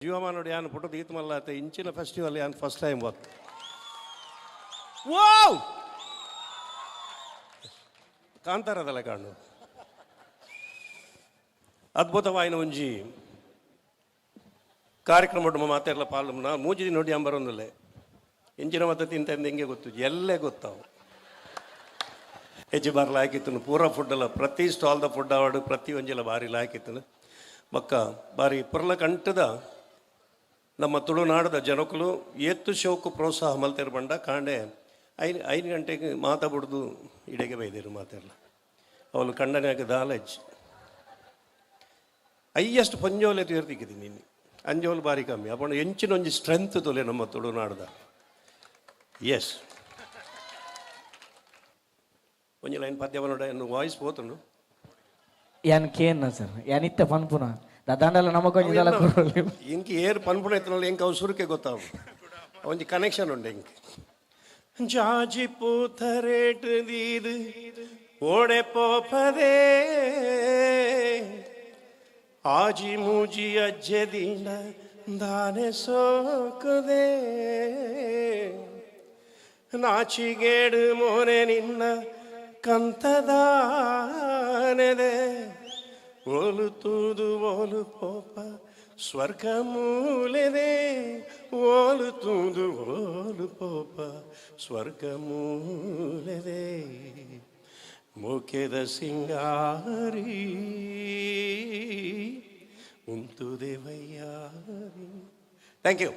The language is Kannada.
ಜೀವಮಾನೋಡು ಯಾನು ಫೋಟೋ ದೀತಮಲ್ಲ ಆತ ಇಂಚಿನ ಫೆಸ್ಟಿವಲ್ ಯಾನು ಫಸ್ಟ್ ಟೈಮ್ ಬತ್ತು. ವಾವ್ ಕಾಂತಾರದಲ್ಲ ಕಾಣು ಅದ್ಭುತವಾಯಿನ ಒಂಜಿ ಕಾರ್ಯಕ್ರಮ ಮಾತೆಲ್ಲ ಪಾಲ್ನ ಮೂಜಿ ನೋಡಿ ಅಂಬರೊಂದಲ್ಲೇ ಇಂಚಿನ ಮತ್ತೆ ತಿಂತ ಹೆಂಗೆ ಗೊತ್ತು ಎಲ್ಲೇ ಗೊತ್ತಾವು ಹೆಚ್ಚು ಬಾರಿ ಲಾಯ್ಕಿತ್ತು ಪೂರ ಫುಡ್ಡೆಲ್ಲ ಪ್ರತಿ ಸ್ಟಾಲ್ದ ಫುಡ್ ಅವಾರ್ಡ್ ಪ್ರತಿ ಒಂಜೆಲ್ಲ ಭಾರಿ ಲಾಯ್ಕಿತ್ತು ಮಕ್ಕ ಬಾರಿ ಪುರ್ಲ ಕಂಟದ ನಮ್ಮ ತುಳುನಾಡದ ಜನಕುಲು ಎತ್ತು ಶೋಕು ಪ್ರೋತ್ಸಾಹ ಮಲ್ತೇರು ಬಂಡ ಕಾಂಡೆ 5 ಗಂಟೆಗೆ ಮಾತಾಬಿಡ್ದು ಇಡೆಗೆ ಬೈದೇರು ಮಾತೆಲ್ಲ ಅವಳು ಕಂಡನ್ಯಾಗ ದಾಲಜ್ ಅಯ್ಯಷ್ಟು ಪಂಜೋಲೆ ತೀರ್ತಿಕ್ಕಿದ್ದೀನಿ ನೀನು ಅಂಜೋಲು ಭಾರಿ ಕಮ್ಮಿ ಅಪ್ಪ ಎಂಚಿನ ಒಂಜಿ ಸ್ಟ್ರೆಂತ್ ತೊಲೆ ನಮ್ಮ ತುಳುನಾಡದ ಎಸ್ ಒಂಜಿ ಲೈನ್ ಪದ್ಯ ನೋಡ ಎನ್ನು ವಾಯ್ಸ್ పోతుండు ಯಾನ್ ಕೇನ್ನ ಸರ್ ಯಾನಿತ್ತ ಪನ್ಪುನ ದಾದಾಂಡಲ ನಮಕೊಂಜಿ ದಲ ಕೊರೊಲಿ ಇಂಕಿ ಏರ್ ಪನ್ಪುನ ಎತ್ತನಲ್ಲ ಇಂಕ ಅವಸರಕ್ಕೆ ಗೊತ್ತಾವು ಒಂಜಿ ಕನೆಕ್ಷನ್ ಉಂಡು ಇಂಕ ಜಾಜಿ ಪೂತರೇಟ್ ದೀದು ಓಡೆ ಪೋಪದೇ ಆಜಿ ಮೂಜಿ ಅಜ್ಜೆದೀಂಡ ದಾನೆ ಸೋಕದೆ ನಾಚಿಗೇಡು ಮೋನೆ ನಿನ್ನ ಕಂತದಾನೆದೆ ಓಲು ತೂದು ಓಲು ಪೋಪ ಸ್ವರ್ಗ ಮೂಲೆದೆ ಓಲು ತೂದು ಓಲು ಪೋಪ ಸ್ವರ್ಗ ಮೂಲೆದೆ ಮುಖ್ಯದ ಸಿಂಗಾರಿ ಉಂಟು ದೇವಯ್ಯಾರಿ. Thank you.